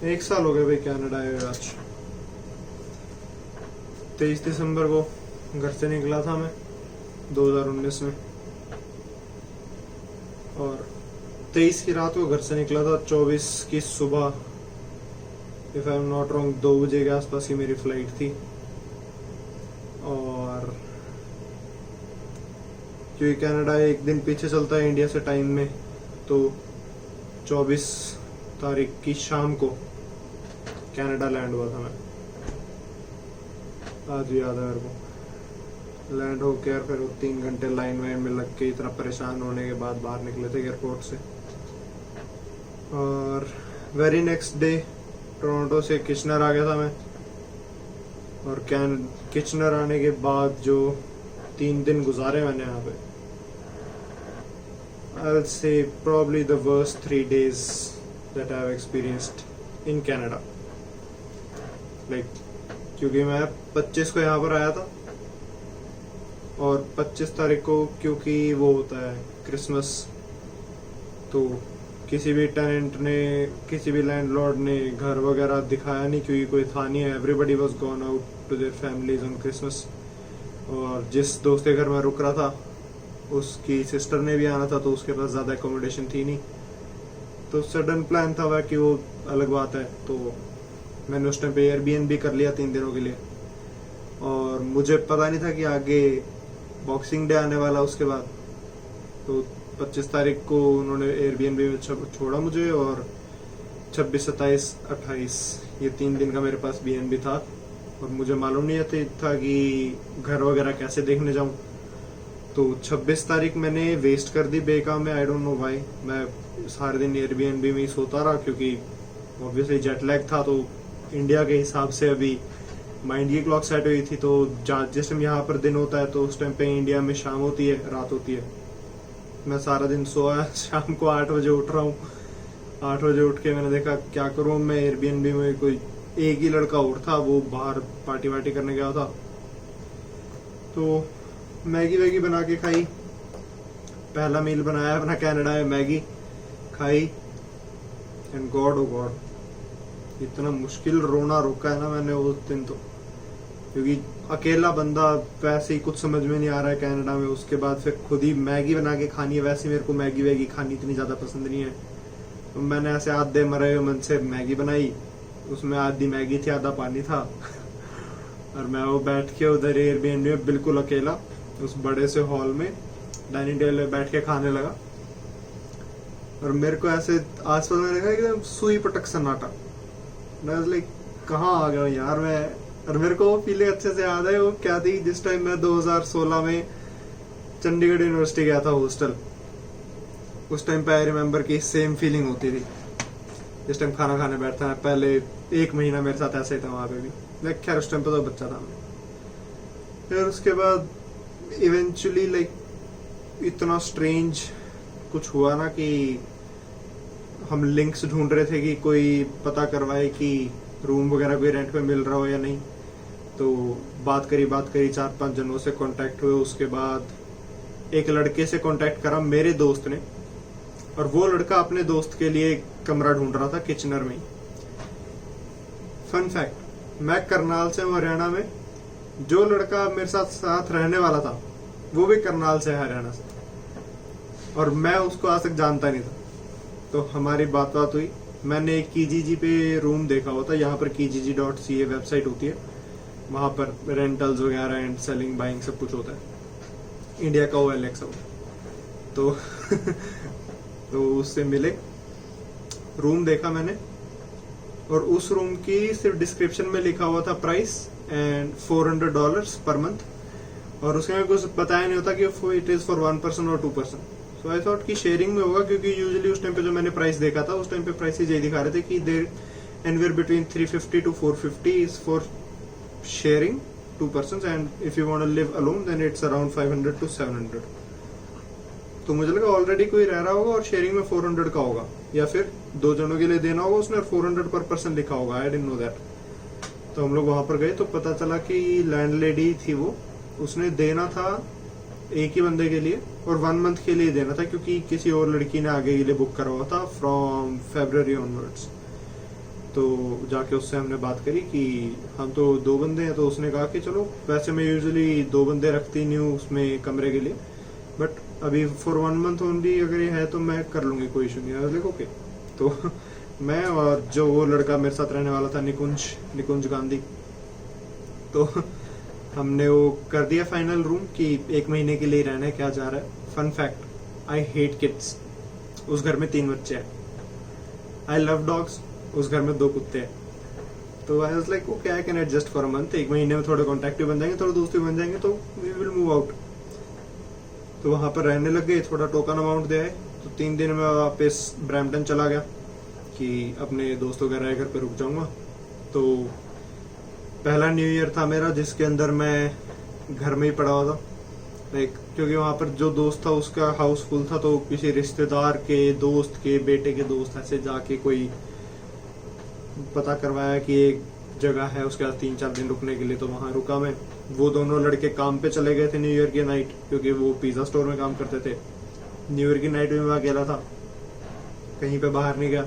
एक साल हो गया भाई कनाडा आए हुए आज। 23 दिसंबर को घर से निकला था मैं 2019 में, और 23 की रात को घर से निकला था। 24 की सुबह, if I am not wrong, 2 बजे के आसपास ही मेरी फ्लाइट थी। और क्योंकि कनाडा एक दिन पीछे चलता है इंडिया से टाइम में, तो 24 तारीख की शाम को कनाडा लैंड हुआ था मैं। आज भी याद है मेरे को। लैंड होके यार फिर 3 घंटे लाइन वाइन में लग के इतना परेशान होने के बाद बाहर निकले थे एयरपोर्ट से। और वेरी नेक्स्ट डे टोरंटो से किचनर आ गया था मैं। और किचनर आने के बाद जो 3 दिन गुजारे मैंने यहाँ पे, I'll say probably the worst 3 days that I've experienced in Canada. Like, क्योंकि मैं 25 को यहाँ पर आया था, और 25 तारीख को क्योंकि वो होता है क्रिसमस, तो किसी भी टेनेंट ने, किसी भी लैंडलॉर्ड ने घर वगैरह दिखाया नहीं, क्योंकि कोई था नहीं है। Everybody was gone out to their families on Christmas. और जिस दोस्त के घर में रुक रहा था उसकी सिस्टर ने भी आना था, तो उसके पास ज़्यादा एकोमोडेशन थी नहीं, तो सडन प्लान था वह कि वो अलग बात है। तो मैंने उस टाइम पे एयरबीएनबी कर लिया 3 दिनों के लिए। और मुझे पता नहीं था कि आगे बॉक्सिंग डे आने वाला उसके बाद। तो 25 तारीख को उन्होंने एयरबीएनबी में छोड़ा मुझे, और 26, 27, 28 ये 3 दिन का मेरे पास बीएनबी था। और मुझे मालूम नहीं था कि घर वगैरह कैसे देखने जाऊं। तो 26 तारीख मैंने वेस्ट कर दी बेकाम में। I don't know why. मैं सारे दिन एयरबीएनबी में ही सोता रहा, क्योंकि ऑब्वियसली जेट लैग था। तो इंडिया के हिसाब से अभी माइंड की क्लॉक सेट हुई थी, तो जिस टाइम यहाँ पर दिन होता है तो उस टाइम पे इंडिया में शाम होती है, रात होती है। मैं सारा दिन सोया, शाम को 8 बजे उठ रहा हूँ। 8 बजे उठ के मैंने देखा क्या करूँ मैं। एयरबीएनबी में कोई एक ही लड़का और था, वो बाहर पार्टी वार्टी करने गया था। तो मैगी वैगी बना के खाई। पहला मील बनाया अपना कनाडा में, मैगी खाई। एंड गॉड ओ गॉड, इतना मुश्किल रोना रोका है ना मैंने उस दिन तो, क्योंकि अकेला बंदा, वैसे ही कुछ समझ में नहीं आ रहा है कनाडा में। उसके बाद फिर खुद ही मैगी बना के खानी है। वैसे मेरे को मैगी वैगी खानी इतनी ज़्यादा पसंद नहीं है, तो मैंने ऐसे आधे मरे हुए मन से मैगी बनाई। उसमें आधी मैगी थी, आधा पानी था। और मैं वो बैठ के उधर एयरबीएनबी में बिल्कुल अकेला उस बड़े से हॉल में डाइनिंग टेबल में बैठ के खाने लगा। और मेरे को ऐसे आसपास में देखा एकदम सुई पटक सन्नाटा। मैं लाइक कहाँ आ गया यार मैं। और मेरे को वो फीलिंग अच्छे से याद है। वो क्या थी, जिस टाइम मैं 2016 में चंडीगढ़ यूनिवर्सिटी गया था हॉस्टल, उस टाइम पे आई रिमेम्बर की सेम फीलिंग होती थी। जिस टाइम खाना खाने बैठता है, पहले 1 महीना मेरे साथ ऐसे ही था वहाँ पे भी। लाइक खैर उस टाइम पे तो बच्चा था मैं। फिर उसके बाद इवेंचुअली लाइक इतना स्ट्रेंज कुछ हुआ ना, कि हम लिंक्स ढूंढ रहे थे कि कोई पता करवाए कि रूम वगैरह कोई रेंट पे मिल रहा हो या नहीं। तो बात करी 4-5 जनों से कांटेक्ट हुए। उसके बाद एक लड़के से कांटेक्ट करा मेरे दोस्त ने, और वो लड़का अपने दोस्त के लिए कमरा ढूंढ रहा था किचनर में। फन फैक्ट, मैं करनाल से हूँ हरियाणा में। जो लड़का मेरे साथ रहने वाला था वो भी करनाल से है, हरियाणा से, और मैं उसको आज तक जानता नहीं था। तो हमारी बात हुई। मैंने एक कीजीजी पे रूम देखा हुआ था। यहाँ पर kijiji.ca वेबसाइट होती है, वहाँ पर रेंटल्स वगैरह एंड सेलिंग बाइंग सब कुछ होता है। इंडिया का OLX हो तो तो उससे मिले, रूम देखा मैंने, और उस रूम की सिर्फ डिस्क्रिप्शन में लिखा हुआ था प्राइस एंड $400 पर मंथ। और उसके में कुछ बताया नहीं होता कि इट इज फॉर 1 पर्सन और 2 पर्सन। सो आई थॉट कि शेयरिंग में होगा, क्योंकि यूजुअली उस टाइम पे जो मैंने प्राइस देखा था, उस टाइम पे प्राइसेज यही दिखा रहे थे कि there anywhere between 350 to 450 is for sharing 2 person, and if you want to live alone then it's around 500 to 700। तो मुझे लगा ऑलरेडी कोई रह रहा होगा और शेयरिंग में 400 का होगा, या फिर 2 जनों के लिए देना होगा उसने, और 400 पर पर्सन लिखा होगा। I didn't know that. तो हम लोग वहां पर गए तो पता चला कि लैंडलेडी थी वो, उसने देना था एक ही बंदे के लिए और 1 मंथ के लिए देना था, क्योंकि किसी और लड़की ने आगे के लिए बुक करा हुआ था फ्रॉम February ऑनवर्ड्स। तो जाके उससे हमने बात करी कि हम तो 2 बंदे हैं, तो उसने कहा कि चलो वैसे मैं यूजुअली 2 बंदे रखती नहीं हूँ उसमें कमरे के लिए, बट अभी फॉर 1 मंथ ओनली अगर ये है तो मैं कर लूँगी, कोई इशू नहीं है। Like okay. तो मैं और जो वो लड़का मेरे साथ रहने वाला था निकुंज गांधी, तो हमने वो कर दिया फाइनल रूम कि 1 महीने के लिए रहना है, क्या जा रहा है। Fun fact, I hate kids. उस घर में 3 बच्चे हैं। I love dogs. उस घर में 2 कुत्ते हैं। तो I was like okay, I can adjust for a month. 1 महीने में थोड़े कॉन्टैक्ट भी बन जाएंगे, थोड़े दोस्त भी बन जाएंगे, तो वी विल मूव आउट। तो वहां पर रहने लग गए, थोड़ा टोकन अमाउंट दे आए। तो 3 दिन में वापस ब्रैम्पटन चला गया कि अपने दोस्तों के घर पर रुक जाऊंगा। तो पहला न्यू ईयर था मेरा जिसके अंदर मैं घर में ही पड़ा हुआ था, लाइक क्योंकि वहाँ पर जो दोस्त था उसका हाउस फुल था, तो किसी रिश्तेदार के दोस्त के बेटे के दोस्त ऐसे जाके कोई पता करवाया कि एक जगह है उसके बाद 3-4 दिन रुकने के लिए, तो वहाँ रुका मैं। वो दोनों लड़के काम पे चले गए थे न्यू ईयर की नाइट, क्योंकि वो पिज्जा स्टोर में काम करते थे। न्यू ईयर की नाइट में मैं अकेला था, कहीं पे बाहर नहीं गया,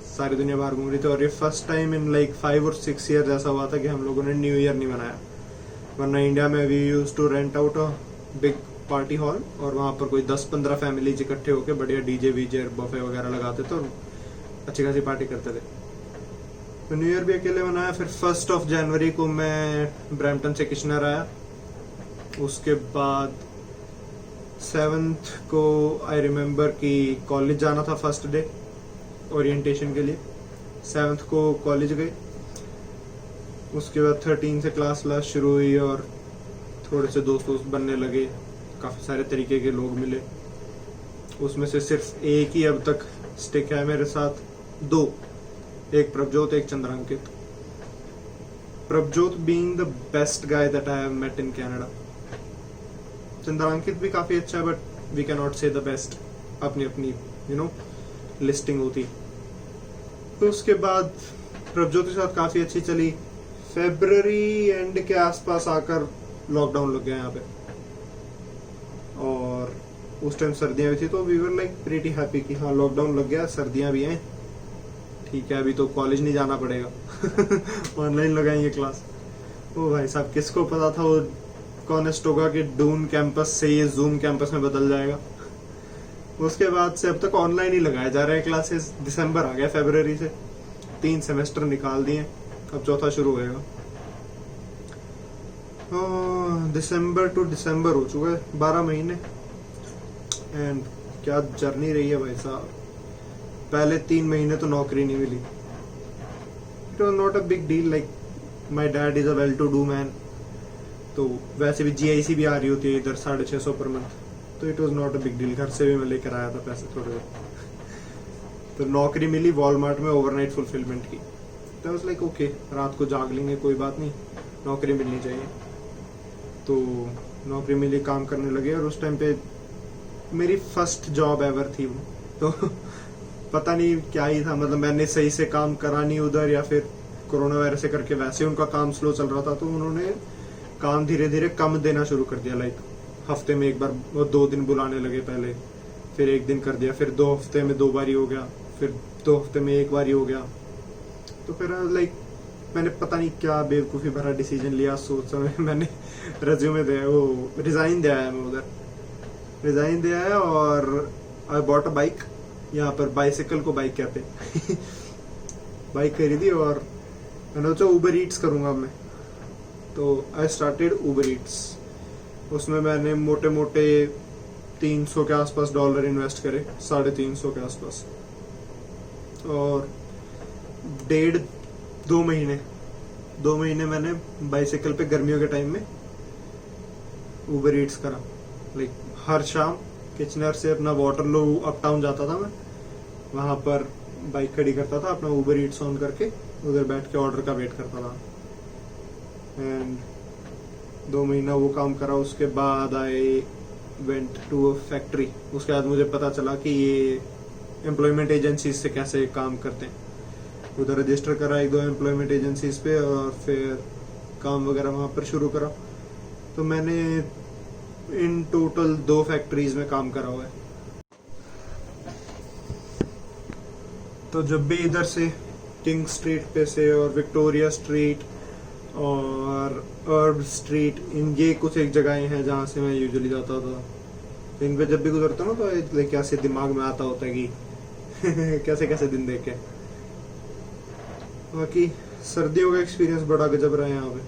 सारी दुनिया बाहर घूम रही थी। और ये फर्स्ट टाइम इन लाइक 5 और 6 ईयर ऐसा हुआ था कि हम लोगों ने न्यू ईयर नहीं मनाया। वरना इंडिया में we use to rent out a big party hall, और वहाँ पर कोई 10-15 फैमिलीज इकट्ठे होकर बढ़िया डीजे वीजे बफे वगैरह लगाते थे और अच्छी खासी पार्टी करते थे। तो न्यू ईयर भी अकेले मनाया। फिर 1 जनवरी को मैं ब्रैम्पटन से किशनर आया। उसके बाद 7th को आई रिमेम्बर कि कॉलेज जाना था, फर्स्ट डे ओरिएंटेशन के लिए। 7th को कॉलेज गए। उसके बाद 13 से क्लास शुरू हुई और थोड़े से दोस्त बनने लगे, काफ़ी सारे तरीके के लोग मिले। उसमें से सिर्फ एक ही अब तक स्टिक है मेरे साथ, 2, एक प्रभजोत, एक Chandrankit. Prabhjot being the best guy that I have met in Canada. Chandrankit भी काफ़ी अच्छा है, but we can not say the best. अपनी अपनी लिस्टिंग होती। तो उसके बाद प्रभजोत के साथ काफ़ी अच्छी चली। फरवरी एंड के आसपास आकर लॉकडाउन लग गया यहाँ पे, और उस टाइम सर्दियाँ भी थी, तो we were like pretty happy कि हाँ लॉकडाउन लग गया, सर्दियाँ भी हैं, ठीक है अभी तो कॉलेज नहीं जाना पड़ेगा। ऑनलाइन लगाएंगे क्लास। ओ भाई साहब, किसको पता था वो कॉनेस्टोगा के डून कैंपस से ये जूम कैंपस में बदल जाएगा। उसके बाद से अब तक ऑनलाइन ही लगाए जा रहे हैं क्लासेस। दिसंबर आ गया, फरवरी से 3 सेमेस्टर निकाल दिए, अब चौथा शुरू होएगा। दिसंबर टू दिसंबर हो चुका है, 12 महीने। एंड क्या जर्नी रही है भाई साहब। पहले 3 महीने तो नौकरी नहीं मिली। It was not a big deal, like my dad is a well to do man, तो वैसे भी GIC भी आ रही होती है इधर 650 पर मंथ, तो it was not a big deal. घर से भी मैं लेकर आया था पैसे थोड़े। तो नौकरी मिली वॉलमार्ट में ओवरनाइट फुलफिलमेंट की। तो वाज लाइक ओके, रात को जाग लेंगे, कोई बात नहीं, नौकरी मिलनी चाहिए। तो नौकरी मिली, काम करने लगे, और उस टाइम पे मेरी फर्स्ट जॉब एवर थी वो। तो पता नहीं क्या ही था, मतलब मैंने सही से काम करा नहीं उधर, या फिर कोरोना वायरस से करके वैसे उनका काम स्लो चल रहा था, तो उन्होंने काम धीरे धीरे कम देना शुरू कर दिया। लाइक हफ्ते में एक बार, वो 2 दिन बुलाने लगे पहले, फिर 1 दिन कर दिया, फिर 2 हफ्ते में 2 बार ही हो गया, फिर 2 हफ्ते में 1 बार ही हो गया। तो फिर लाइक मैंने पता नहीं क्या बेवकूफ़ी भरा डिसीजन लिया, सोच समय मैंने रेज्यूमे दिया, वो रिज़ाइन दिया है, मैं उधर रिज़ाइन दिया है, और आई बॉट अ बाइक। यहाँ पर बाइसिकल को बाइक कहते हैं। बाइक खरीदी और मैंने सोचा ऊबर ईट्स करूँगा मैं। तो आई स्टार्टेड ऊबर ईट्स। उसमें मैंने मोटे मोटे 300 के आसपास डॉलर इन्वेस्ट करे, 350 के आसपास, और 2 महीने मैंने बाइसिकल पे गर्मियों के टाइम में ऊबर ईट्स करा। लाइक हर शाम किचनर से अपना वाटरलू अप टाउन जाता था मैं, वहाँ पर बाइक खड़ी करता था, अपना ऊबर ईट्स ऑन करके उधर बैठ के ऑर्डर का वेट करता था। एंड 2 महीना वो काम करा। उसके बाद I went to a factory. उसके बाद मुझे पता चला कि ये एम्प्लॉयमेंट एजेंसीज से कैसे काम करते हैं। उधर रजिस्टर करा 1-2 एम्प्लॉयमेंट एजेंसीज पे, और फिर काम वगैरह वहाँ पर शुरू करा। तो मैंने इन टोटल 2 फैक्ट्रीज में काम करा हुआ है। तो जब भी इधर से किंग स्ट्रीट पे से और विक्टोरिया स्ट्रीट और अर्ब स्ट्रीट, इन ये कुछ एक जगहें हैं जहाँ से मैं यूजुअली जाता था। इन पे जब भी गुजरता हूँ ना तो लाइक ऐसे दिमाग में आता होता है कि कैसे कैसे दिन देखे। बाकी सर्दियों का एक्सपीरियंस बड़ा गजब रहा है यहाँ पे।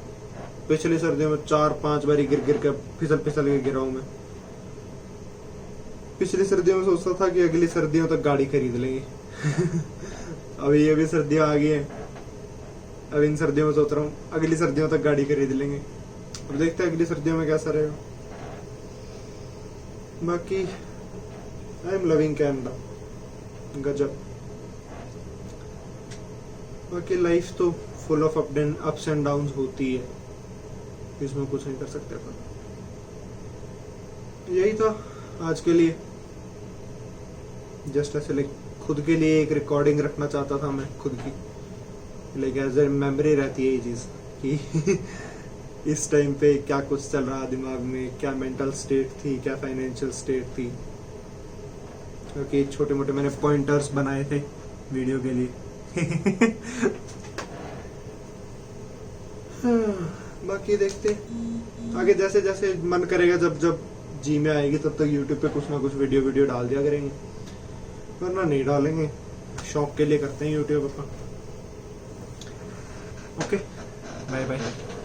पिछली सर्दियों में 4-5 बारी गिर गिर के फिसल फिसल के गिरा हूँ मैं। पिछली सर्दियों में सोचता था कि अगली सर्दियों तक गाड़ी खरीद लेंगे अभी ये भी सर्दियाँ आ गई हैं, अब इन सर्दियों में सोच रहा हूँ अगली सर्दियों तक गाड़ी खरीद लेंगे। अब देखते हैं अगली सर्दियों में कैसा रहेगा। बाकी आई एम लविंग कैनेडा, गजब। बाकी लाइफ तो full of ups and downs होती है, इसमें कुछ नहीं कर सकते अपन। यही था आज के लिए, जस्ट ऐसे लाइक खुद के लिए एक रिकॉर्डिंग रखना चाहता था मैं खुद की, लाइक एज ए मेमोरी रहती है ये चीज कि इस टाइम पे क्या कुछ चल रहा दिमाग में, क्या मेंटल स्टेट थी, क्या फाइनेंशियल स्टेट थी। क्योंकि छोटे मोटे मैंने पॉइंटर्स बनाए थे वीडियो के लिए बाकी देखते आगे, जैसे जैसे मन करेगा, जब जब जी में आएगी तब तक यूट्यूब पे कुछ ना कुछ वीडियो डाल दिया करेंगे, वरना नहीं डालेंगे। शौक के लिए करते हैं यूट्यूब अपना। Okay, bye bye.